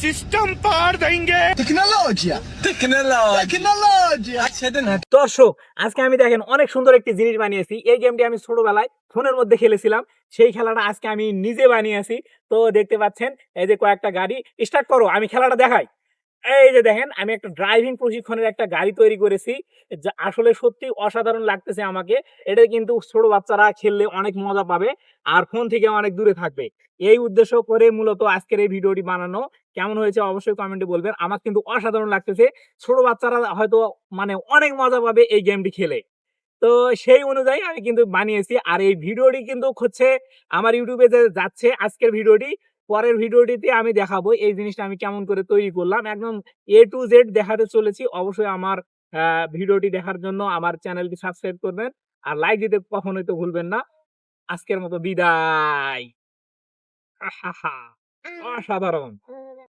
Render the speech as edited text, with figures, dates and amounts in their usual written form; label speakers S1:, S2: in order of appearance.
S1: System पार देंगे।
S2: টেকনোলজিয়া টেকনোলজিয়া
S3: দর্শক, আজকে আমি দেখেন অনেক সুন্দর একটি জিনিস বানিয়েছি। এই গেমটি আমি ছোটবেলায় ফোনের মধ্যে খেলেছিলাম। সেই খেলাটা আজকে আমি নিজে বানিয়েছি। তো দেখতে পাচ্ছেন এই যে কয়েকটা গাড়ি। স্টার্ট করো, আমি খেলাটা দেখাই। এই যে দেখেন আমি একটা ড্রাইভিং প্রশিক্ষণের একটা গাড়ি তৈরি করেছি, যা আসলে সত্যি অসাধারণ লাগতেছে আমাকে। এটা কিন্তু ছোট বাচ্চারা খেললে অনেক মজা পাবে আর ফোন থেকে অনেক দূরে থাকবে। এই উদ্দেশ্য করে মূলত আজকের এই ভিডিওটি বানানো। কেমন হয়েছে অবশ্যই কমেন্টে বলবেন। আমার কিন্তু অসাধারণ লাগতেছে। ছোট বাচ্চারা হয়তো মানে অনেক মজা পাবে এই গেমটি খেলে। তো সেই অনুযায়ী আমি কিন্তু বানিয়েছি। আর এই ভিডিওটি কিন্তু হচ্ছে আমার ইউটিউবে যে যাচ্ছে আজকের ভিডিওটি, পরের ভিডিওটিতে আমি দেখাবো এই জিনিসটা আমি কেমন করে তৈরি করলাম। একদম A to Z দেখাতে চলেছি। অবশ্যই আমার ভিডিওটি দেখার জন্য আমার চ্যানেলটি সাবস্ক্রাইব করবেন। আর লাইক দিতে কখনোই তো ভুলবেন না। আজকের মতো বিদায়। আহাহা! অসাধারণ।